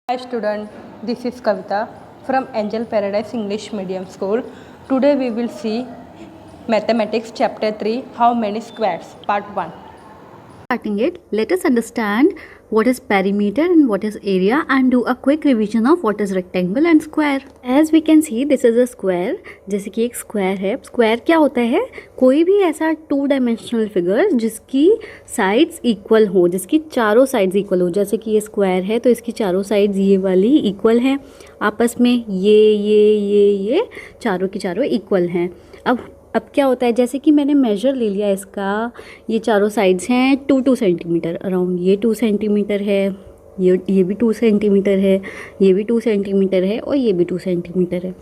Hi student, this is Kavita from Angel Paradise English Medium School. Today we will see Mathematics Chapter 3, How Many Squares, Part 1. Starting it, let us understand what is perimeter and what is area and do a quick revision of what is rectangle and square. As we can see, this is a square. जैसे कि एक square है. Square क्या होता है? कोई भी ऐसा टू डायमेंशनल फिगर जिसकी साइड्स इक्वल हो, जिसकी चारों साइड्स इक्वल हो. जैसे कि ये स्क्वायर है तो इसकी चारों साइड्स ये वाली इक्वल हैं आपस में. ये चारों की चारों इक्वल हैं. अब क्या होता है, जैसे कि मैंने मेजर ले लिया इसका, ये चारों साइड्स हैं 2 सेंटीमीटर अराउंड. ये 2 सेंटीमीटर है, ये भी 2 सेंटीमीटर है, ये भी 2 सेंटीमीटर है और ये भी 2 सेंटीमीटर है.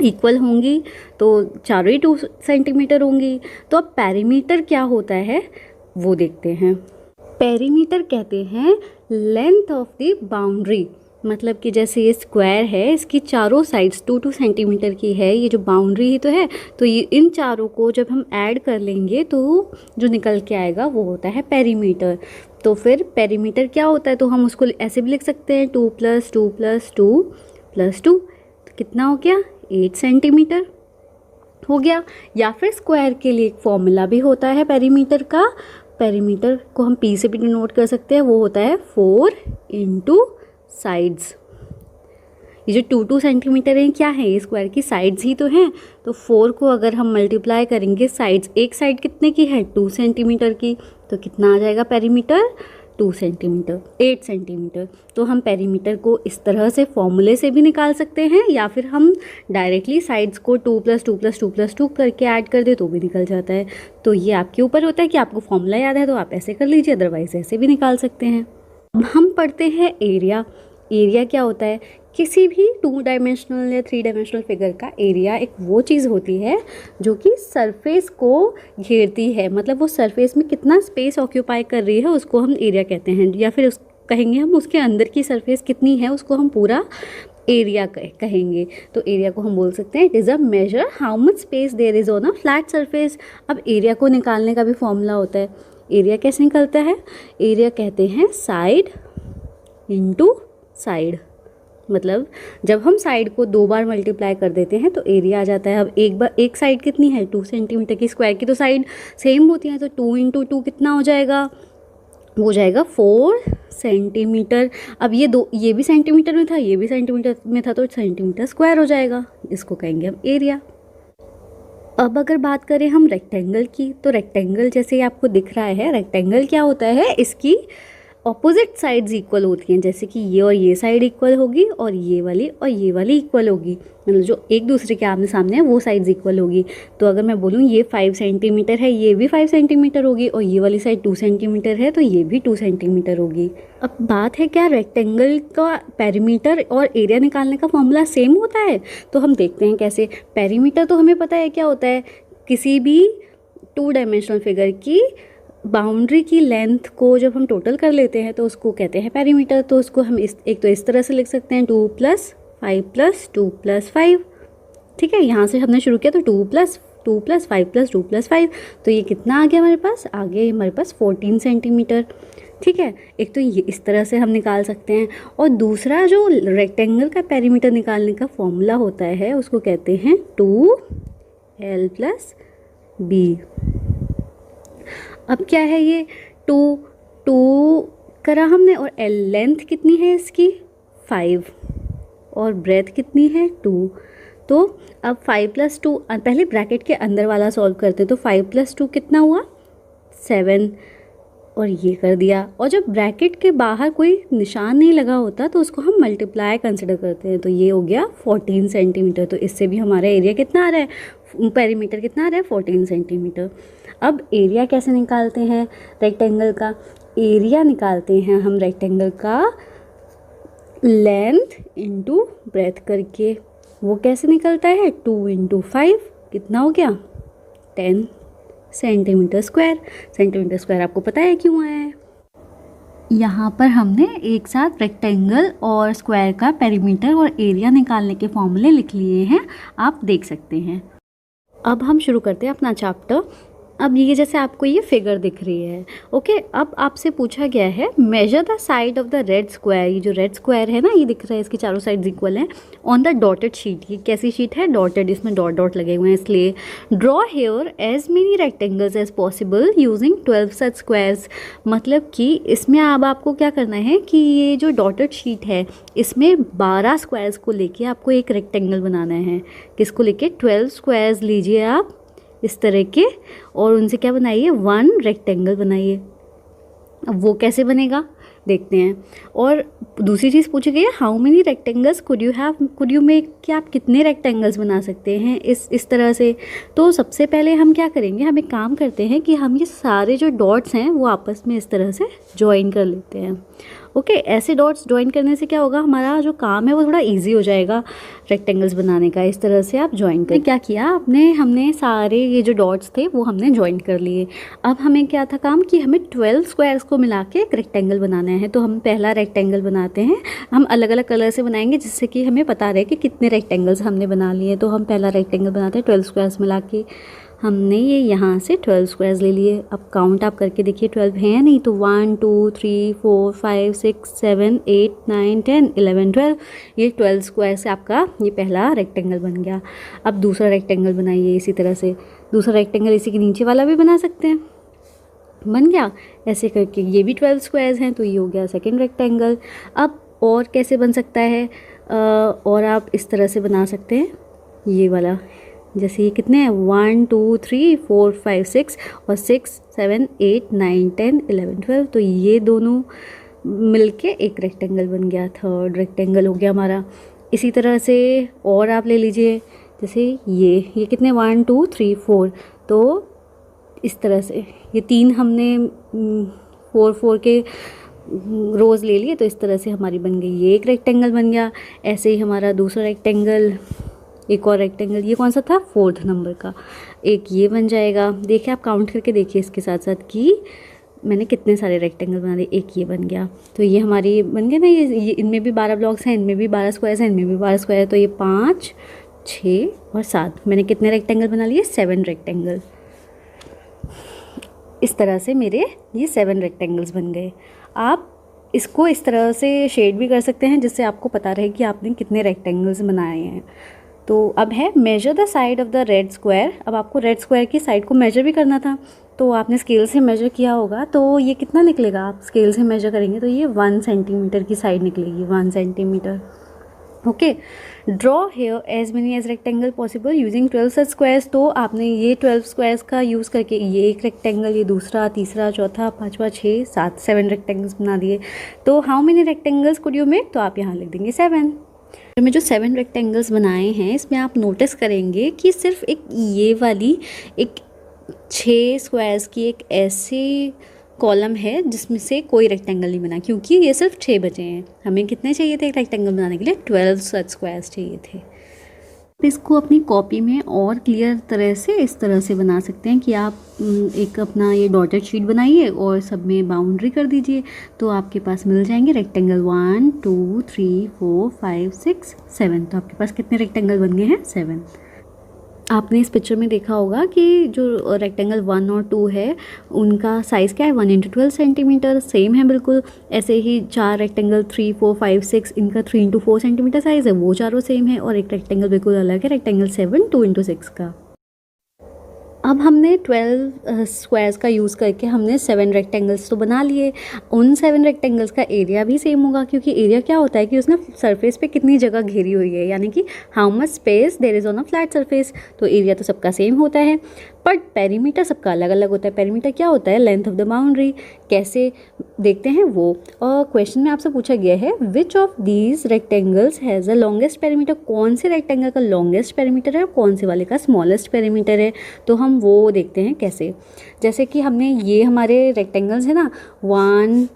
इक्वल होंगी तो चारों ही 2 सेंटीमीटर होंगी. तो अब पेरीमीटर क्या होता है वो देखते हैं. पेरीमीटर कहते हैं लेंथ ऑफ द बाउंड्री. मतलब कि जैसे ये स्क्वायर है, इसकी चारों साइड्स 2 सेंटीमीटर की है. ये जो बाउंड्री ही तो है, तो ये इन चारों को जब हम ऐड कर लेंगे तो जो निकल के आएगा वो होता है पेरीमीटर. तो फिर पेरीमीटर क्या होता है, तो हम उसको ऐसे भी लिख सकते हैं 2 + 2 + 2 + 2. तो कितना हो गया? 8 सेंटीमीटर हो गया. या फिर स्क्वायर के लिए एक फॉर्मूला भी होता है पेरीमीटर का. पेरीमीटर को हम P से भी डिनोट कर सकते हैं. वो होता है 4 × साइड्स. ये जो 2 सेंटीमीटर हैं क्या है? ये स्क्वायर की साइड्स ही तो हैं. तो 4 को अगर हम मल्टीप्लाई करेंगे साइड्स, एक साइड कितने की है? 2 सेंटीमीटर की. तो कितना आ जाएगा पेरीमीटर? 2 centimetre, 8 centimetre. तो हम पेरीमीटर को इस तरह से फॉर्मूले से भी निकाल सकते हैं, या फिर हम डायरेक्टली साइड्स को 2 + 2 + 2 + 2 करके ऐड कर दे तो भी निकल जाता है. तो ये आपके ऊपर होता है कि आपको फॉर्मूला याद है तो आप ऐसे कर लीजिए, अदरवाइज ऐसे भी निकाल सकते हैं. अब हम पढ़ते हैं एरिया. एरिया क्या होता है? किसी भी 2 डायमेंशनल या 3 डायमेंशनल फिगर का एरिया एक वो चीज़ होती है जो कि सरफेस को घेरती है. मतलब वो सरफेस में कितना स्पेस ऑक्यूपाई कर रही है उसको हम एरिया कहते हैं. या फिर कहेंगे हम उसके अंदर की सरफेस कितनी है उसको हम पूरा एरिया कहेंगे. तो एरिया को हम बोल सकते हैं it is a measure how much space there is on a flat surface. अब एरिया को निकालने का भी फॉर्मूला होता है. एरिया कैसे निकलता है? एरिया कहते हैं साइड इंटू साइड. मतलब जब हम साइड को 2 बार मल्टीप्लाई कर देते हैं तो एरिया आ जाता है. अब एक साइड कितनी है? 2 सेंटीमीटर की. स्क्वायर की तो साइड सेम होती हैं, तो 2 × 2 कितना हो जाएगा? वो हो जाएगा 4 सेंटीमीटर. अब ये भी सेंटीमीटर में था, ये भी सेंटीमीटर में था, तो सेंटीमीटर स्क्वायर हो जाएगा. इसको कहेंगे हम एरिया. अब अगर बात करें हम रेक्टेंगल की, तो रेक्टेंगल जैसे आपको दिख रहा है, रेक्टेंगल क्या होता है? इसकी ऑपोजिट साइड्स इक्वल होती हैं. जैसे कि ये और ये साइड इक्वल होगी और ये वाली इक्वल होगी. मतलब जो एक दूसरे के आमने सामने है वो साइड्स इक्वल होगी. तो अगर मैं बोलूँ ये 5 सेंटीमीटर है, ये भी 5 सेंटीमीटर होगी, और ये वाली साइड 2 सेंटीमीटर है तो ये भी 2 सेंटीमीटर होगी. अब बात है क्या रेक्टेंगल का पेरीमीटर और एरिया निकालने का फॉर्मूला सेम होता है? तो हम देखते हैं कैसे. पेरीमीटर तो हमें पता है क्या होता है. किसी भी 2 डायमेंशनल फिगर की बाउंड्री की लेंथ को जब हम टोटल कर लेते हैं तो उसको कहते हैं पेरीमीटर. तो उसको हम इस तरह से लिख सकते हैं 2 + 5 + 2 + 5. ठीक है, यहाँ से हमने शुरू किया तो 2 + 2 + 5 + 2 + 5. तो ये कितना आ गया हमारे पास? आ गया हमारे पास 14 सेंटीमीटर. ठीक है, एक तो ये इस तरह से हम निकाल सकते हैं. और दूसरा जो रेक्टेंगल का पेरीमीटर निकालने का फॉर्मूला होता है उसको कहते हैं 2L + B. अब क्या है ये? 2 करा हमने, और लेंथ कितनी है इसकी? 5, और ब्रेथ कितनी है? 2. तो अब 5 + 2, पहले ब्रैकेट के अंदर वाला सॉल्व करते. तो 5 + 2 कितना हुआ? 7. और ये कर दिया. और जब ब्रैकेट के बाहर कोई निशान नहीं लगा होता तो उसको हम मल्टीप्लाई कंसिडर करते हैं. तो ये हो गया 14 सेंटीमीटर. तो इससे भी हमारा एरिया कितना आ रहा है? पेरीमीटर कितना आ रहा है? 14 सेंटीमीटर. अब एरिया कैसे निकालते हैं रेक्टेंगल का? एरिया निकालते हैं हम रेक्टेंगल का लेंथ इंटू ब्रेथ करके. वो कैसे निकलता है? 2 × 5 कितना हो गया? 10 सेंटीमीटर स्क्वायर. सेंटीमीटर स्क्वायर आपको पता है क्यों आया है? यहाँ पर हमने एक साथ रेक्टेंगल और स्क्वायर का पेरीमीटर और एरिया निकालने के फॉर्मूले लिख लिए हैं, आप देख सकते हैं. अब हम शुरू करते हैं अपना चैप्टर. अब ये जैसे आपको ये फिगर दिख रही है, ओके। अब आपसे पूछा गया है measure the side of the red square. ये जो रेड स्क्वायर है ना, ये दिख रहा है, इसकी चारों साइड्स इक्वल हैं, ऑन द डॉटेड शीट। ये कैसी शीट है? डॉटेड, इसमें डॉट डॉट लगे हुए हैं इसलिए। Draw here as many rectangles as possible using 12 such squares. मतलब कि इसमें अब आपको क्या करना है कि ये जो डॉटेड शीट है इसमें 12 स्क्वायर्स को लेके आपको एक रेक्टेंगल बनाना है। किसको लेके? 12 स्क्वायर्स लीजिए आप इस तरह के, और उनसे क्या बनाइए? 1 रेक्टेंगल बनाइए। अब वो कैसे बनेगा देखते हैं। और दूसरी चीज़ पूछी गई है, how many rectangles could you make, कि आप कितने रेक्टेंगल्स बना सकते हैं इस तरह से। तो सबसे पहले हम क्या करेंगे, हम एक काम करते हैं कि हम ये सारे जो डॉट्स हैं वो आपस में इस तरह से ज्वाइन कर लेते हैं। ओके, ऐसे डॉट्स ज्वाइन करने से क्या होगा, हमारा जो काम है वो थोड़ा इजी हो जाएगा रेक्टेंगल्स बनाने का। इस तरह से आप ज्वाइन करें। क्या किया हमने सारे ये जो डॉट्स थे वो हमने ज्वाइन कर लिए। अब हमें क्या था काम कि हमें 12 स्क्वायर्स को मिला के एक रेक्टेंगल बनाना है। तो हम पहला रेक्टेंगल बनाते हैं, हम अलग अलग कलर से बनाएंगे जिससे कि हमें पता रहे कि कितने रेक्टेंगल्स हमने बना लिए। तो हम पहला रेक्टेंगल बनाते हैं 12 स्क्वायर्स मिला के। हमने ये यहाँ से 12 स्क्वायर्स ले लिए। अब काउंट आप करके देखिए 12 हैं या नहीं, तो 1 2 3 4 5 6 7 8 9 10 11 12। ये 12 स्क्वायर से आपका ये पहला रेक्टेंगल बन गया। अब दूसरा रेक्टेंगल बनाइए इसी तरह से। दूसरा रेक्टेंगल इसी के नीचे वाला भी बना सकते हैं, बन गया ऐसे करके। ये भी 12 स्क्वायर्स हैं, तो ये हो गया सेकेंड रेक्टेंगल। अब और कैसे बन सकता है, और आप इस तरह से बना सकते हैं ये वाला। जैसे ये कितने हैं, 1 2 3 4 5 6 और 6 7 8 9 10 11 12। तो ये दोनों मिलके एक रेक्टेंगल बन गया, थर्ड रेक्टेंगल हो गया हमारा। इसी तरह से और आप ले लीजिए, जैसे ये कितने 1 2 3 4। तो इस तरह से ये 3 हमने 4 4 के रोज़ ले लिए, तो इस तरह से हमारी बन गई, ये एक रेक्टेंगल बन गया। ऐसे ही हमारा दूसरा रेक्टेंगल, एक और रेक्टेंगल, ये कौन सा था, 4th नंबर का, एक ये बन जाएगा। देखिए आप काउंट करके देखिए इसके साथ साथ कि मैंने कितने सारे रेक्टेंगल बना दिए। एक ये बन गया, तो ये हमारी बन गया ना। ये इनमें भी 12 ब्लॉक्स हैं, इनमें भी 12 स्क्वायर्स हैं, इनमें भी 12 स्क्वायर है। तो ये 5 6 और 7, मैंने कितने रेक्टेंगल बना लिए, 7 रेक्टेंगल। इस तरह से मेरे ये 7 रेक्टेंगल्स बन गए। आप इसको इस तरह से शेड भी कर सकते हैं जिससे आपको पता रहे कि आपने कितने रेक्टेंगल्स बनाए हैं। तो अब है measure the side of the red square. अब आपको रेड स्क्वायर की साइड को मेजर भी करना था, तो आपने स्केल से मेजर किया होगा। तो ये कितना निकलेगा, आप स्केल से मेजर करेंगे तो ये 1 सेंटीमीटर की साइड निकलेगी, 1 centimetre. Okay, draw here as many as rectangle possible using 12 such squares. तो आपने ये 12 स्क्वायर्स का यूज़ करके ये एक रेक्टेंगल, ये दूसरा, तीसरा, चौथा, पाँचवा, 6 7 7 रेक्टेंगल्स बना दिए। तो how many rectangles could you make, तो आप यहाँ लिख देंगे 7। में जो 7 रेक्टेंगल्स बनाए हैं इसमें आप नोटिस करेंगे कि सिर्फ एक ये वाली एक 6 स्क्वायर्स की एक ऐसी कॉलम है जिसमें से कोई रेक्टेंगल नहीं बना, क्योंकि ये सिर्फ 6 बचे हैं। हमें कितने चाहिए थे एक रेक्टेंगल बनाने के लिए, 12 सच स्क्वायर्स चाहिए थे। इसको अपनी कॉपी में और क्लियर तरह से इस तरह से बना सकते हैं कि आप एक अपना ये डॉटेड शीट बनाइए और सब में बाउंड्री कर दीजिए, तो आपके पास मिल जाएंगे रेक्टेंगल 1 2 3 4 5 6 7। तो आपके पास कितने रेक्टेंगल बन गए हैं, 7। आपने इस पिक्चर में देखा होगा कि जो रेक्टेंगल 1 और 2 है उनका साइज़ क्या है, 1 × 12 सेंटीमीटर, सेम है बिल्कुल। ऐसे ही 4 रेक्टेंगल 3 4 5 6 इनका 3 × 4 सेंटीमीटर साइज़ है, वो चारों सेम है। और एक रेक्टेंगल बिल्कुल अलग है, रेक्टेंगल 7 2 × 6 का। अब हमने 12 स्क्वायर्स का यूज़ करके हमने 7 रेक्टेंगल्स तो बना लिए। उन 7 रेक्टेंगल्स का एरिया भी सेम होगा, क्योंकि एरिया क्या होता है कि उसने सरफेस पे कितनी जगह घेरी हुई है, यानी कि how much space there is on a flat surface. तो एरिया तो सबका सेम होता है, बट पेरीमीटर सबका अलग अलग होता है। पेरीमीटर क्या होता है, लेंथ ऑफ द बाउंड्री। कैसे देखते हैं वो, और क्वेश्चन में आपसे पूछा गया है which of these rectangles has the longest perimeter. कौन से रेक्टेंगल का लॉन्गेस्ट पेरीमीटर है और कौन से वाले का स्मॉलेस्ट पेरीमीटर है। तो हम वो देखते हैं कैसे। जैसे कि हमने ये हमारे रेक्टेंगल्स है ना, 1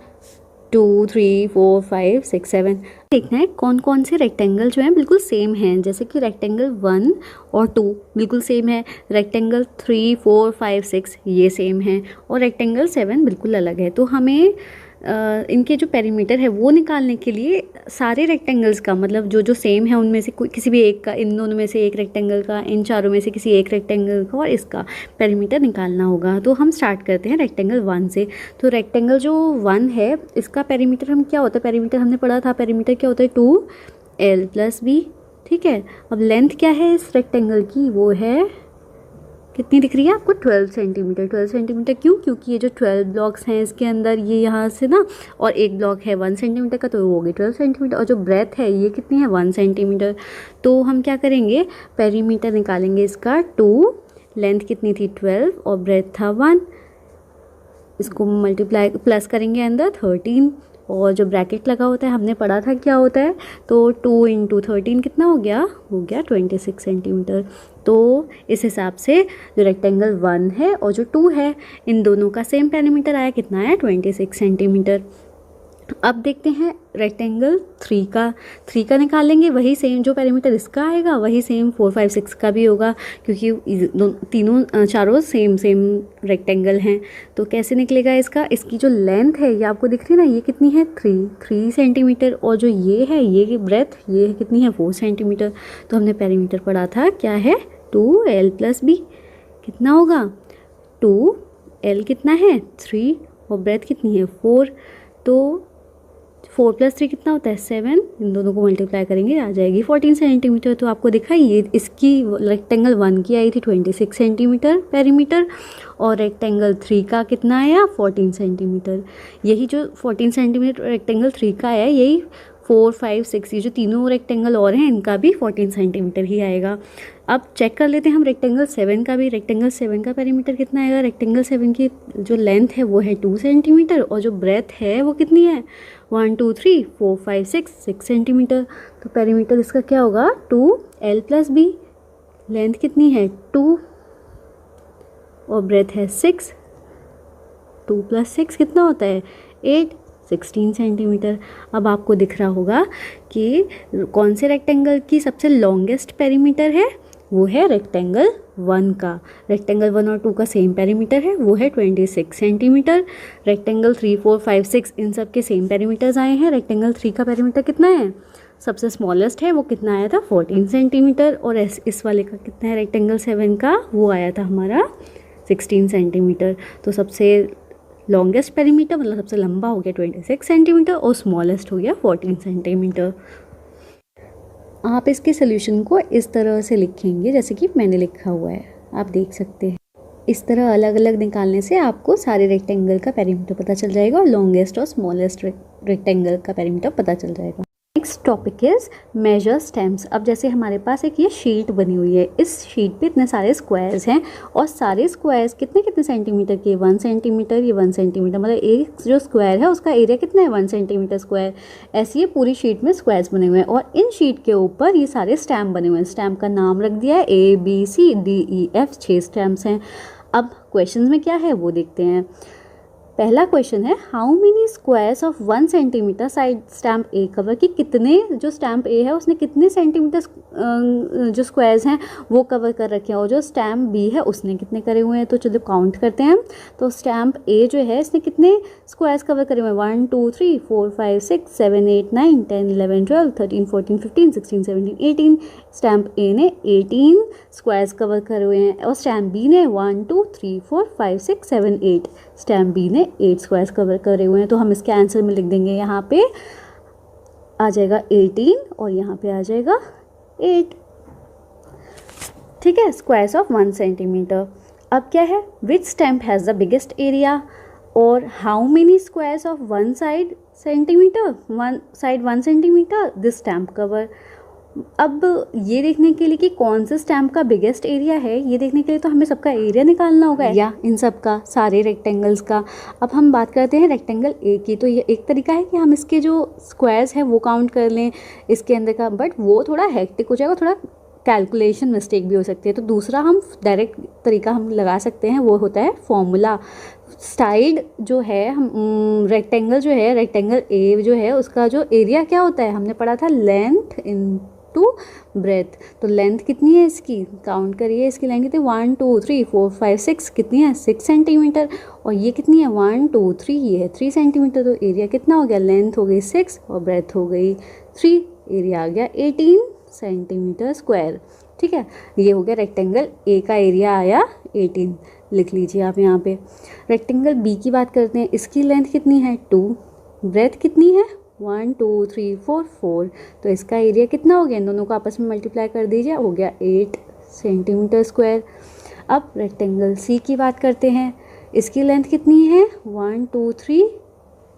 2 3 4 5 6 7, देखना है कौन कौन से रेक्टेंगल जो हैं बिल्कुल सेम हैं। जैसे कि रेक्टेंगल 1 और 2 बिल्कुल सेम है, रेक्टेंगल 3 4 5 6 ये सेम है, और रेक्टेंगल 7 बिल्कुल अलग है। तो हमें इनके जो पेरीमीटर है वो निकालने के लिए सारे रेक्टेंगल्स का, मतलब जो जो सेम है उनमें से कोई किसी भी एक का, इन दोनों में से एक रेक्टेंगल का, इन चारों में से किसी एक रेक्टेंगल का और इसका पेरीमीटर निकालना होगा। तो हम स्टार्ट करते हैं रेक्टेंगल 1 से। तो रेक्टेंगल जो 1 है इसका पेरीमीटर हम क्या होता है, पेरीमीटर हमने पढ़ा था, पेरीमीटर क्या होता है 2l + b। ठीक है, अब लेंथ क्या है इस रेक्टेंगल की, वो है कितनी दिख रही है आपको, 12 सेंटीमीटर। 12 सेंटीमीटर क्यों, क्योंकि ये जो 12 ब्लॉक्स हैं इसके अंदर, ये यहाँ से ना, और एक ब्लॉक है 1 सेंटीमीटर का, तो वो हो गई 12 सेंटीमीटर। और जो ब्रेथ है ये कितनी है, 1 सेंटीमीटर। तो हम क्या करेंगे, पेरीमीटर निकालेंगे इसका 2, लेंथ कितनी थी 12 और ब्रेथ था 1, इसको मल्टीप्लाई प्लस करेंगे अंदर 13, और जो ब्रैकेट लगा होता है हमने पढ़ा था क्या होता है, तो 2 × 13 कितना हो गया 26 सेंटीमीटर। तो इस हिसाब से जो रेक्टेंगल 1 है और जो 2 है इन दोनों का सेम पेरीमीटर आया, कितना आया 26 सेंटीमीटर। अब देखते हैं रेक्टेंगल 3 का। 3 का निकालेंगे, वही सेम जो पेरीमीटर इसका आएगा वही सेम 4, 5, 6 का भी होगा, क्योंकि चारों सेम रेक्टेंगल हैं। तो कैसे निकलेगा इसका, इसकी जो लेंथ है ये आपको दिख रही है ना, ये कितनी है 3 सेंटीमीटर, और जो ये है ये ब्रेथ ये कितनी है 4 सेंटीमीटर। तो हमने पेरीमीटर पढ़ा था क्या है 2l + b, कितना होगा 2l कितना है 3 और ब्रेथ कितनी है 4, तो 4 + 3 कितना होता है 7, इन दोनों को मल्टीप्लाई करेंगे आ जाएगी 14 सेंटीमीटर। तो आपको दिखा ये इसकी रेक्टेंगल 1 की आई थी 26 सेंटीमीटर पेरीमीटर, और रेक्टेंगल 3 का कितना आया 14 सेंटीमीटर। यही जो 14 सेंटीमीटर रेक्टेंगल 3 का आया, यही 4, 5, 6 ये जो तीनों रेक्टेंगल और हैं इनका भी 14 सेंटीमीटर ही आएगा। अब चेक कर लेते हैं हम रेक्टेंगल 7 का भी। रेक्टेंगल 7 का पेरीमीटर कितना आएगा, रेक्टेंगल 7 की जो लेंथ है वो है 2 सेंटीमीटर, और जो ब्रेथ है वो कितनी है 1, 2, 3, 4, 5, 6 सेंटीमीटर। तो पेरीमीटर इसका क्या होगा 2l + b, लेंथ कितनी है 2 और ब्रेथ है 6, 2 + 6 कितना होता है 8, 16 सेंटीमीटर। अब आपको दिख रहा होगा कि कौन से रेक्टेंगल की सबसे लॉन्गेस्ट पेरीमीटर है, वो है रेक्टेंगल 1 का। रेक्टेंगल 1 और 2 का सेम पेरीमीटर है, वो है 26 सेंटीमीटर। रेक्टेंगल 3, 4, 5, 6 इन सब के सेम पेरीमीटर्स आए हैं। रेक्टेंगल 3 का पेरीमीटर कितना है, सबसे स्मॉलेस्ट है, वो कितना आया था 14 सेंटीमीटर, और इस वाले का कितना है रेक्टेंगल 7 का, वो आया था हमारा 16 सेंटीमीटर। तो सबसे लॉन्गेस्ट पेरीमीटर मतलब सबसे लंबा हो गया 26 सेंटीमीटर और स्मॉलेस्ट हो गया 14 सेंटीमीटर। आप इसके सोल्यूशन को इस तरह से लिखेंगे जैसे कि मैंने लिखा हुआ है, आप देख सकते हैं। इस तरह अलग अलग निकालने से आपको सारे रेक्टेंगल का पेरीमीटर पता चल जाएगा और लॉन्गेस्ट और स्मॉलेस्ट रेक्टेंगल का पेरीमीटर पता चल जाएगा। Next topic is measure stamps. अब जैसे हमारे पास एक ये शीट बनी हुई है, इस शीट पे इतने सारे स्क्वायर्स हैं और सारे स्क्वायर्स कितने कितने सेंटीमीटर के, 1 सेंटीमीटर, ये 1 सेंटीमीटर, मतलब एक जो स्क्वायर है उसका एरिया कितना है 1 सेंटीमीटर स्क्वायर। ऐसे ये पूरी शीट में स्क्वायर्स बने हुए हैं और इन शीट के ऊपर ये सारे स्टैम्प बने हुए हैं। स्टैम्प का नाम रख दिया है ABCDEF, 6 स्टैम्प्स हैं। अब क्वेश्चन में क्या है वो देखते हैं। पहला क्वेश्चन है how many squares of 1 centimetre side stamp A cover, कि कितने जो स्टैम्प ए है उसने कितने सेंटीमीटर जो स्क्वायर्स हैं वो कवर कर रखे हैं, और जो स्टैम्प बी है उसने कितने करे हुए हैं। तो चलो काउंट करते हैं। तो स्टैम्प ए जो है इसने कितने स्क्वायर्स कवर करे हुए हैं, 1, 2, 3, 4, 5, 6, 7, 8, 9, 10, 11, 12, 13, 14, 15, 16, 17, 18। स्टैम्प ए ने 18 स्क्वायर्स कवर करे हुए हैं और स्टैम्प बी ने 1, 2, 3, 4, 5, 6, 7, 8। स्टैम्प बी ने 8 स्क्वायर्स कवर करे हुए हैं। तो हम इसके आंसर में लिख देंगे, यहाँ पे आ जाएगा 18 और यहाँ पे आ जाएगा 8। ठीक है, स्क्वायर्स ऑफ 1 सेंटीमीटर। अब क्या है, which stamp has the biggest area और how many squares of 1 side centimetre, 1 side 1 centimetre this stamp cover. अब ये देखने के लिए कि कौन से स्टैम्प का बिगेस्ट एरिया है, ये देखने के लिए तो हमें सबका एरिया निकालना होगा या इन सब का, सारे रेक्टेंगल्स का। अब हम बात करते हैं रेक्टेंगल ए की। तो ये एक तरीका है कि हम इसके जो स्क्वायर्स हैं वो काउंट कर लें इसके अंदर का, बट वो थोड़ा हेक्टिक हो जाएगा, थोड़ा कैलकुलेशन मिस्टेक भी हो सकती है। तो दूसरा हम डायरेक्ट तरीका हम लगा सकते हैं, वो होता है फॉर्मूला। साइड जो है हम रेक्टेंगल जो है, रेक्टेंगल ए जो है उसका जो एरिया क्या होता है, हमने पढ़ा था लेंथ टू ब्रेथ। तो लेंथ कितनी है इसकी, काउंट करिए, इसकी लेंथ कितनी, 1 2 3 4 5 6 कितनी है, 6 सेंटीमीटर। और ये कितनी है, 1 2 3, ये है 3 सेंटीमीटर। तो एरिया कितना हो गया, लेंथ हो गई 6 और ब्रेथ हो गई 3, एरिया आ गया 18 सेंटीमीटर स्क्वायर। ठीक है, ये हो गया रेक्टेंगल ए का एरिया आया 18, लिख लीजिए आप यहाँ पे। रेक्टेंगल बी की बात करते हैं, इसकी लेंथ कितनी है 2, ब्रेथ कितनी है 1 2 3 4 4, तो इसका एरिया कितना हो गया, इन दोनों को आपस में मल्टीप्लाई कर दीजिए, हो गया 8 सेंटीमीटर स्क्वायर। अब रेक्टेंगल सी की बात करते हैं, इसकी लेंथ कितनी है 1 2 3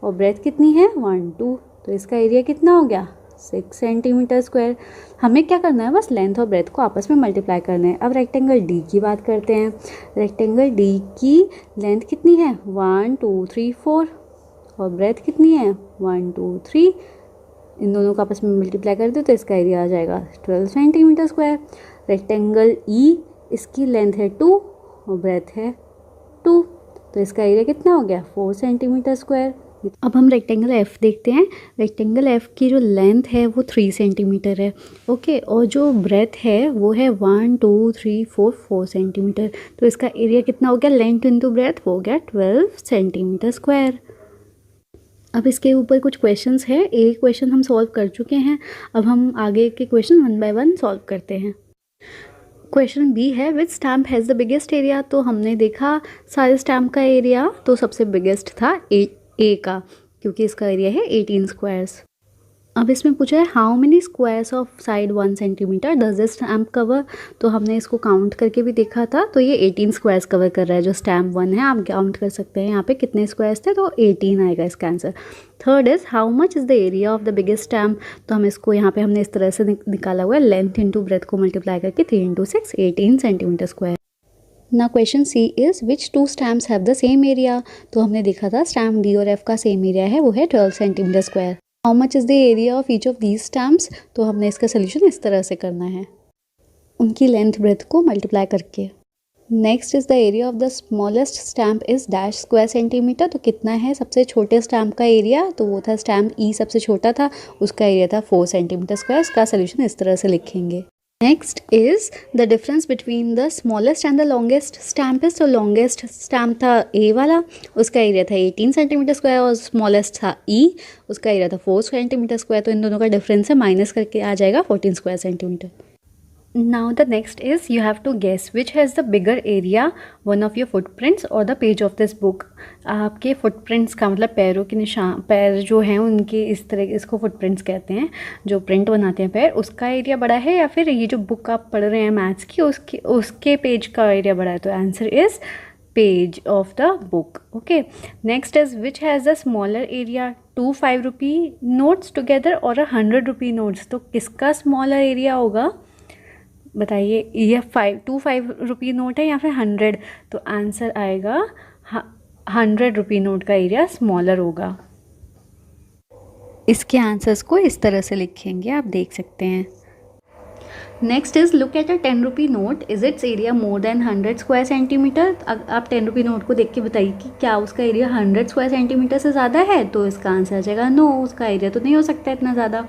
और ब्रेथ कितनी है 1 2, तो इसका एरिया कितना हो गया 6 सेंटीमीटर स्क्वायर। हमें क्या करना है, बस लेंथ और ब्रेथ को आपस में मल्टीप्लाई करना है। अब रेक्टेंगल डी की बात करते हैं, रेक्टेंगल डी की लेंथ कितनी है 1 2 3 4 और ब्रेथ कितनी है 1 2 3, इन दोनों को आपस में मल्टीप्लाई कर दो तो इसका एरिया आ जाएगा 12 सेंटीमीटर स्क्वायर। रेक्टेंगल ई, इसकी लेंथ है 2 और ब्रेथ है 2, तो इसका एरिया कितना हो गया 4 सेंटीमीटर स्क्वायर। अब हम रेक्टेंगल एफ़ देखते हैं, रेक्टेंगल एफ़ की जो लेंथ है वो 3 सेंटीमीटर है, ओके, और जो ब्रेथ है वो है 1 2 3 4 4 सेंटीमीटर। तो इसका एरिया कितना हो गया, लेंथ इंटू ब्रेथ हो गया 12 सेंटीमीटर स्क्वायर। अब इसके ऊपर कुछ क्वेश्चंस है, एक क्वेश्चन हम सॉल्व कर चुके हैं, अब हम आगे के क्वेश्चन 1 बाय 1 सॉल्व करते हैं। क्वेश्चन बी है, which stamp has the biggest area. तो हमने देखा सारे स्टैम्प का एरिया, तो सबसे बिगेस्ट था ए का, क्योंकि इसका एरिया है 18 स्क्वायर्स। अब इसमें पूछा है how many squares of side 1 centimetre does this stamp cover. तो हमने इसको काउंट करके भी देखा था, तो ये 18 स्क्वायर्स कवर कर रहा है। जो स्टैम्प 1 है आप काउंट कर सकते हैं यहाँ पे कितने स्क्वायर्स थे, तो 18 आएगा इसका answer. Third is how much is the area of the biggest stamp. तो हम इसको यहाँ पे हमने इस तरह से निकाला हुआ है, लेंथ इंटू ब्रेथ को मल्टीप्लाई करके 3 इंटू 6 18 सेंटीमीटर स्क्वायर। ना question C is which two stamps have the same area. तो हमने देखा था स्टैम्प डी और एफ का सेम एरिया है, वो है 12 centimetre square. How much is the area of each of these stamps. तो हमने इसका सोल्यूशन इस तरह से करना है, उनकी लेंथ ब्रेथ को मल्टीप्लाई करके। Next is the area of the smallest stamp is dash square centimetre. तो कितना है सबसे छोटे स्टैम्प का एरिया, तो वो था स्टैम्प ई, सबसे छोटा था, उसका एरिया था 4 सेंटीमीटर स्क्वायर। इसका सोल्यूशन इस तरह से लिखेंगे। Next is the difference between the smallest and the longest stamp is. तो लॉन्गेस्ट स्टैम्प था ए वाला, उसका एरिया था 18 सेंटीमीटर स्क्वायर, और स्मॉलेस्ट था ई, उसका एरिया था 4 सेंटीमीटर स्क्वायर। तो इन दोनों का डिफरेंस है, माइनस करके आ जाएगा 14 square centimetre. Now the next is you have to guess which has the bigger area, one of your footprints or the page of this book। आपके footprints का मतलब पैरों के निशान, पैर जो हैं उनके इस तरह, इसको footprints कहते हैं, जो प्रिंट बनाते हैं पैर, उसका एरिया बड़ा है या फिर ये जो बुक आप पढ़ रहे हैं मैथ्स की उसके पेज का एरिया बड़ा है। तो answer is page of the book. Okay, next is which has the smaller area, 2 5 rupee notes together और 100 रुपी नोट्स। तो किसका स्मॉलर एरिया होगा बताइए, ये 2 5 रुपी नोट है या फिर 100। तो आंसर आएगा 100 रुपी नोट का एरिया स्मॉलर होगा। इसके आंसर्स को इस तरह से लिखेंगे, आप देख सकते हैं। Next is look at a 10 rupee note, is it's area more than 100 square centimetre. आप 10 रुपी नोट को देख के बताइए कि क्या उसका एरिया 100 स्क्वायर सेंटीमीटर से ज़्यादा है। तो इसका आंसर आ जाएगा नो, उसका एरिया तो नहीं हो सकता इतना ज़्यादा,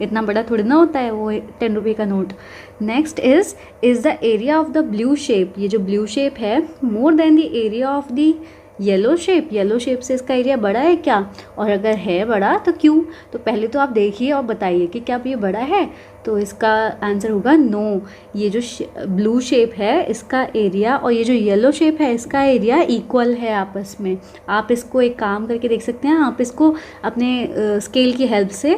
इतना बड़ा थोड़ी ना होता है वो 10 रुपये का note. Next is the area of the blue shape, ये जो ब्लू शेप है more than the area of the yellow shape, yellow shape से इसका एरिया बड़ा है क्या, और अगर है बड़ा तो क्यों। तो पहले तो आप देखिए और बताइए कि क्या ये बड़ा है। तो इसका आंसर होगा नो, ये जो ब्लू शेप है इसका एरिया और ये जो येलो शेप है इसका एरिया इक्वल है आपस में। आप इसको एक काम करके देख सकते हैं, आप इसको अपने स्केल की हेल्प से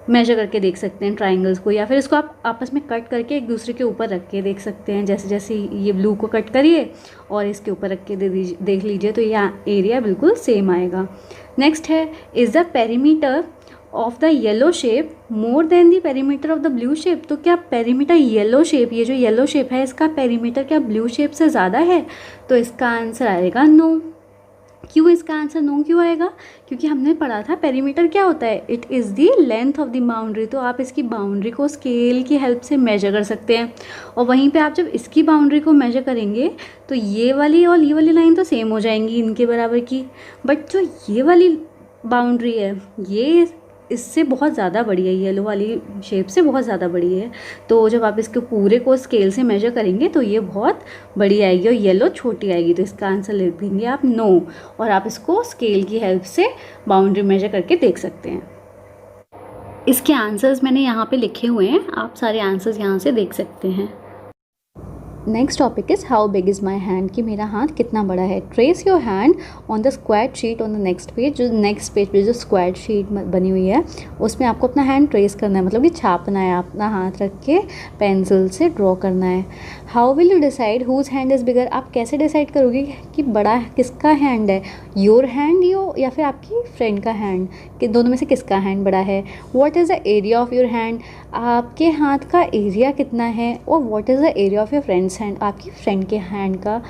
मेजर करके देख सकते हैं ट्राइंगल्स को, या फिर इसको आप आपस में कट करके एक दूसरे के ऊपर रख के देख सकते हैं। जैसे जैसे ये ब्लू को कट करिए और इसके ऊपर रख के देख लीजिए, तो यहाँ एरिया बिल्कुल सेम आएगा। नेक्स्ट है is the perimeter of the yellow shape more than the perimeter of the blue shape. तो क्या पेरीमीटर येलो शेप, ये जो येलो शेप है इसका पेरीमीटर क्या ब्लू शेप से ज़्यादा है। तो इसका आंसर आएगा नो। क्यों इसका आंसर नो क्यों आएगा, क्योंकि हमने पढ़ा था पेरीमीटर क्या होता है, it is the length of the boundary. तो आप इसकी बाउंड्री को स्केल की हेल्प से मेजर कर सकते हैं, और वहीं पे आप जब इसकी बाउंड्री को मेजर करेंगे तो ये वाली और ये वाली लाइन तो सेम हो जाएंगी इनके बराबर की, बट जो ये वाली बाउंड्री है ये इससे बहुत ज़्यादा बड़ी है, येलो वाली शेप से बहुत ज़्यादा बड़ी है। तो जब आप इसके पूरे को स्केल से मेजर करेंगे तो ये बहुत बड़ी आएगी और येलो छोटी आएगी। तो इसका आंसर लिखेंगे आप नो, और आप इसको स्केल की हेल्प से बाउंड्री मेजर करके देख सकते हैं। इसके आंसर्स मैंने यहाँ पे लिखे हुए हैं, आप सारे आंसर्स यहाँ से देख सकते हैं। Next topic is how big is my hand, कि मेरा हाथ कितना बड़ा है। Trace your hand on the square sheet on the next page. जो नेक्स्ट पेज पे जो स्क्वायर शीट बनी हुई है उसमें आपको अपना हैंड ट्रेस करना है, मतलब कि छापना है, अपना हाथ रख के पेंसिल से ड्रॉ करना है। How will you decide whose hand is bigger, आप कैसे डिसाइड करोगे कि बड़ा किसका हैंड है, योर हैंड या फिर आपकी फ्रेंड का हैंड, कि दोनों में से किसका हैंड बड़ा है। What is the area of your hand, आपके हाथ का एरिया कितना है। और what is the area of your friends hand, आपकी फ्रेंड के हैंड का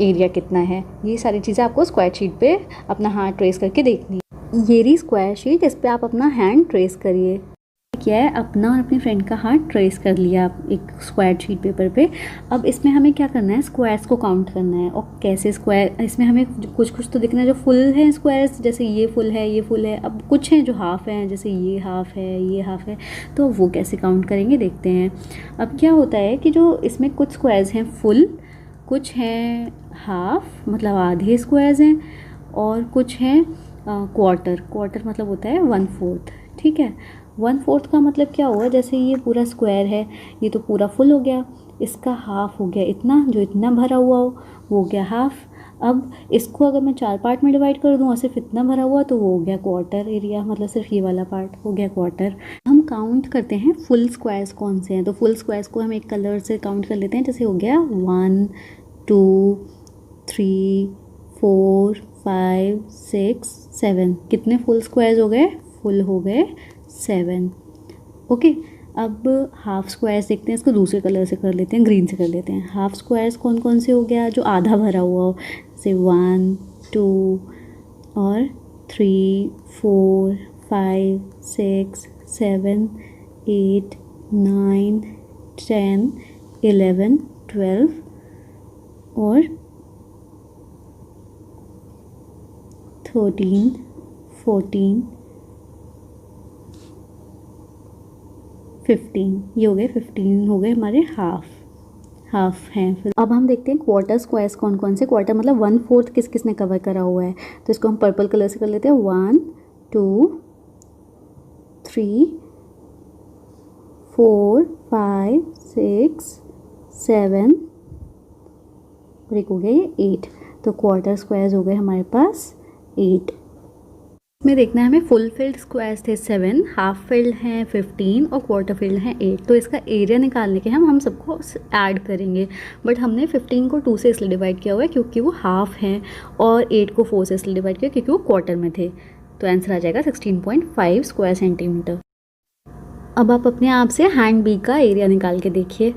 एरिया कितना है। ये सारी चीज़ें आपको स्क्वायर शीट पे अपना हाथ ट्रेस करके देखनी है। ये रही स्क्वायर शीट, इस पे आप अपना हैंड ट्रेस करिए। क्या है, अपना और अपनी फ्रेंड का हाथ ट्रेस कर लिया आप एक स्क्वायर शीट पेपर पे। अब इसमें हमें क्या करना है, स्क्वायर्स को काउंट करना है। और कैसे स्क्वायर, इसमें हमें कुछ तो दिखना है जो फुल है स्क्वायर्स, जैसे ये फुल है, ये फुल है। अब कुछ हैं जो हाफ़ हैं, जैसे ये हाफ़ है, ये हाफ़ है, तो वो कैसे काउंट करेंगे देखते हैं। अब क्या होता है कि जो इसमें कुछ स्क्वायर्स हैं फुल, कुछ हैं हाफ़ मतलब आधे स्क्वायर्स हैं, और कुछ हैं क्वार्टर। क्वार्टर मतलब होता है 1/4, ठीक है। 1/4 का मतलब क्या हुआ, जैसे ये पूरा स्क्वायर है, ये तो पूरा फुल हो गया, इसका हाफ हो गया इतना, जो इतना भरा हुआ हो वो हो गया हाफ। अब इसको अगर मैं 4 पार्ट में डिवाइड कर दूँ और सिर्फ इतना भरा हुआ तो वो हो गया क्वार्टर एरिया, मतलब सिर्फ ये वाला पार्ट हो गया क्वार्टर। हम काउंट करते हैं फुल स्क्वायर्स कौन से हैं, तो फुल स्क्वायर्स को हम एक कलर से काउंट कर लेते हैं। जैसे हो गया 1 2 3 4 5 6 7, कितने फुल स्क्वायर्स हो गए, फुल हो गए 7। ओके, अब हाफ स्क्वायर्स देखते हैं, इसको दूसरे कलर से कर लेते हैं, ग्रीन से कर लेते हैं। हाफ स्क्वायर्स कौन कौन से हो गया, जो आधा भरा हुआ हो, जैसे 1 2 और 3 4 5 6 7 8 9 10 11 12 और 13 14 15, ये हो गए 15 हो गए हमारे हाफ हैं। फिर अब हम देखते हैं क्वार्टर स्क्वायर्स कौन कौन से। क्वार्टर मतलब 1/4 किस किस ने कवर करा हुआ है, तो इसको हम पर्पल कलर से कर लेते हैं। 1 2 3 4 5 6 7 और एक हो गया ये 8, तो क्वार्टर स्क्वायर्स हो गए हमारे पास 8। में देखना है हमें फुल फिल्ड स्क्वायर्स थे 7, हाफ फिल्ड हैं 15 और क्वार्टर फिल्ड हैं 8। तो इसका एरिया निकालने के हम सबको ऐड करेंगे, बट हमने 15 को 2 से इसलिए डिवाइड किया हुआ है क्योंकि वो हाफ हैं, और 8 को 4 से इसलिए डिवाइड किया क्योंकि वो क्वार्टर में थे। तो आंसर आ जाएगा 16.5 स्क्वायर सेंटीमीटर। अब आप अपने आप से हैंड बी का एरिया निकाल के देखिए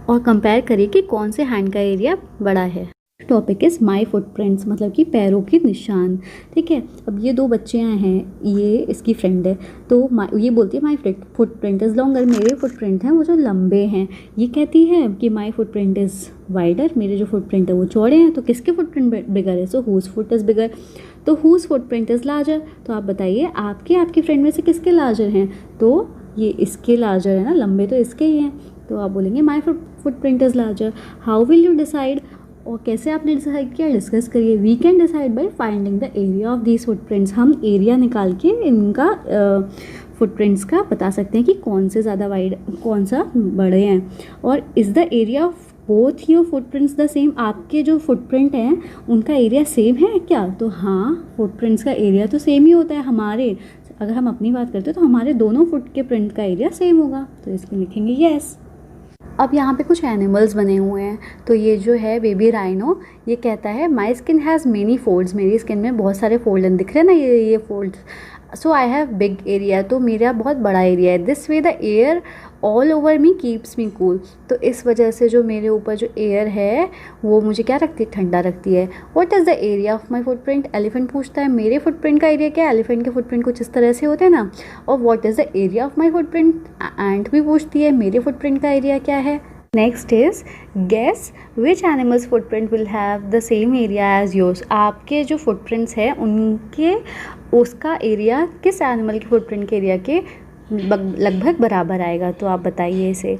और कंपेयर करिए कि कौन से हैंड का एरिया बड़ा है। टॉपिक इज़ माई फुटप्रिंट्स, मतलब कि पैरों के निशान, ठीक है। अब ये 2 बच्चियाँ हैं, ये इसकी फ्रेंड है, तो ये बोलती है माई फुटप्रिंट इज़ लॉन्गर, मेरे फुटप्रिंट हैं वो जो लंबे हैं। ये कहती है कि माई फुटप्रिंट इज़ वाइडर, मेरे जो फुटप्रिंट है वो चौड़े हैं। तो किसके फुटप्रिंट बिगर है, सो हुज फुट इज़ बिगर, तो हुज फुटप्रिंट इज़ लार्जर। तो आप बताइए आपकी फ्रेंड में से किसके लार्जर हैं, तो ये इसके लार्जर है ना, लंबे तो इसके ही हैं, तो आप बोलेंगे my footprint is larger. How will you decide, और कैसे आपने डिसाइड किया, डिस्कस करिए। We can decide by finding the area of these footprints, हम एरिया निकाल के इनका फुटप्रिंट्स का बता सकते हैं कि कौन से ज़्यादा वाइड, कौन सा बड़े हैं। और is the area of both your footprints the same, आपके जो फुटप्रिंट हैं उनका एरिया सेम है क्या, तो हाँ, फुटप्रिंट्स का एरिया तो सेम ही होता है हमारे। अगर हम अपनी बात करते हैं तो हमारे दोनों फुट के प्रिंट का एरिया सेम होगा, तो इसको लिखेंगे येस। अब यहाँ पे कुछ एनिमल्स बने हुए हैं, तो ये जो है बेबी राइनो, ये कहता है my skin has many folds, मेरी स्किन में बहुत सारे फोल्ड दिख रहे हैं ना, ये folds. So I have big area, तो मेरा बहुत बड़ा एरिया है। This way the air all over me keeps me cool, तो इस वजह से जो मेरे ऊपर जो एयर है वो मुझे क्या रखती है, ठंडा रखती है। What is the area of my footprint, elephant पूछता है मेरे फुटप्रिंट का एरिया क्या है। एलिफेंट के फुटप्रिंट कुछ इस तरह से होते हैं ना। और what is the area of my footprint, ant भी पूछती है मेरे फुटप्रिंट का एरिया क्या है। Next is guess which animal's footprint will have the same area as yours. आपके जो फुटप्रिंट्स हैं उनके उसका एरिया किस एनिमल के फुटप्रिंट के एरिया के लगभग बराबर आएगा, तो आप बताइए इसे।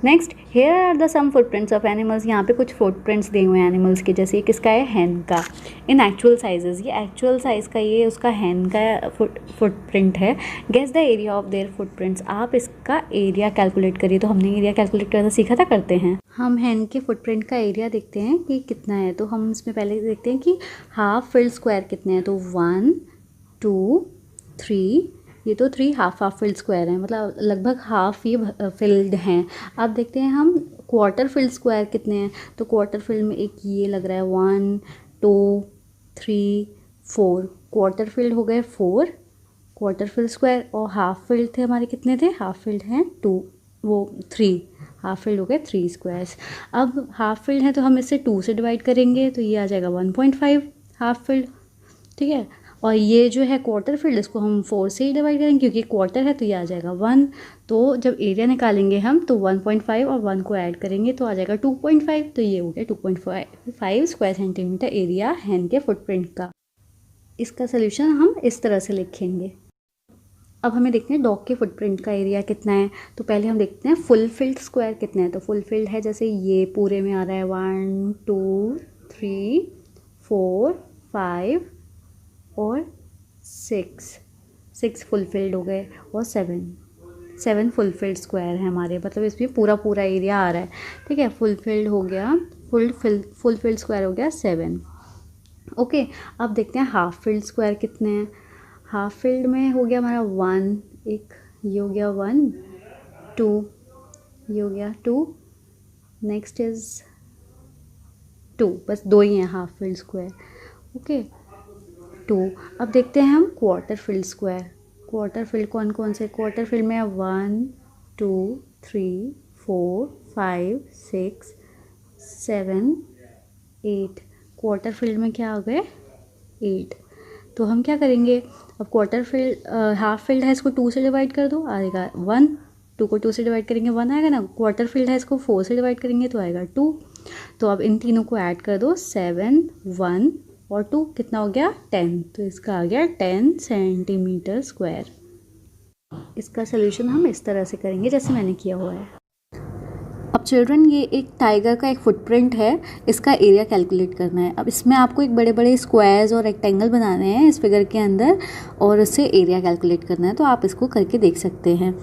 Next, here are the some footprints of animals. यहाँ पे कुछ फुटप्रिंट्स दिए हुए हैं एनिमल्स के, जैसे किसका है, हैन का, इन एक्चुअल साइजेस। ये एक्चुअल साइज़ का ये उसका हैन का फुटप्रिंट है। Guess the area of their footprints. आप इसका एरिया कैलकुलेट करिए। तो हमने एरिया कैलकुलेट करना सीखा था, करते हैं। हम हैन के फुटप्रिंट का एरिया देखते हैं कि कितना है। तो हम इसमें पहले देखते हैं कि हाफ फिल्ड स्क्वायर कितने हैं। तो 1 2 3, ये तो 3 हाफ फिल्ड स्क्वायर हैं, मतलब लगभग हाफ ये फिल्ड हैं। अब देखते हैं हम क्वार्टर फिल्ड स्क्वायर कितने हैं। तो क्वार्टर फिल्ड में एक ये लग रहा है 1 2 3 4, क्वार्टर फिल्ड हो गए 4 क्वार्टर फिल्ड स्क्वायर। और हाफ फिल्ड थे हमारे कितने थे, हाफ फिल्ड हैं 2, वो 3, हाफ फिल्ड हो गए 3 स्क्वायर्स। अब हाफ फिल्ड है तो हम इसे 2 से डिवाइड करेंगे, तो ये आ जाएगा 1.5 हाफ फिल्ड, ठीक है। और ये जो है क्वार्टर फील्ड, इसको हम 4 से ही डिवाइड करेंगे क्योंकि क्वार्टर है, तो ये आ जाएगा 1। तो जब एरिया निकालेंगे हम तो 1.5 और 1 को ऐड करेंगे तो आ जाएगा 2.5। तो ये हो गया 2.5 स्क्वायर सेंटीमीटर एरिया हैन के फुटप्रिंट का। इसका सोल्यूशन हम इस तरह से लिखेंगे। अब हमें देखते हैं डॉग के फुटप्रिंट का एरिया कितना है। तो पहले हम देखते हैं फुल फिल्ड स्क्वायर कितने हैं। तो फुल फिल्ड है, जैसे ये पूरे में आ रहा है 1 2 3 4 5 और 6 फुलफिल्ड हो गए, और 7 फुलफिल्ड स्क्वायर है हमारे, मतलब इसमें पूरा एरिया आ रहा है, ठीक है। फुलफिल्ड हो गया, फुलफिल्ड स्क्वायर हो गया 7। ओके, अब देखते हैं हाफ फिल्ड स्क्वायर कितने हैं। हाफ फिल्ड में हो गया हमारा 1, एक ये हो गया 1 2, ये हो गया 2, नेक्स्ट इज़ 2, बस 2 ही हैं हाफ फिल्ड स्क्वायर। ओके 2। अब देखते हैं हम quarter field square. Quarter field कौन कौन से, क्वार्टर फिल्ड में 1 2 3 4 5 6 7 8। क्वार्टर फिल्ड में क्या हो गए, 8। तो हम क्या करेंगे, अब क्वार्टर फिल्ड हाफ फिल्ड है, इसको 2 से डिवाइड कर दो, आएगा 1। 2 को 2 से डिवाइड करेंगे 1 आएगा ना। क्वार्टर फिल्ड है, इसको 4 से डिवाइड करेंगे तो आएगा 2। तो अब इन तीनों को ऐड कर दो, 7 1 और 2 कितना हो गया, 10। तो इसका आ गया 10 सेंटीमीटर स्क्वायर। इसका सोल्यूशन हम इस तरह से करेंगे जैसे मैंने किया हुआ है। अब चिल्ड्रन, ये एक टाइगर का एक फुटप्रिंट है, इसका एरिया कैलकुलेट करना है। अब इसमें आपको एक बड़े बड़े स्क्वायर्स और रेक्टेंगल बनाने हैं इस फिगर के अंदर, और इससे एरिया कैलकुलेट करना है। तो आप इसको करके देख सकते हैं।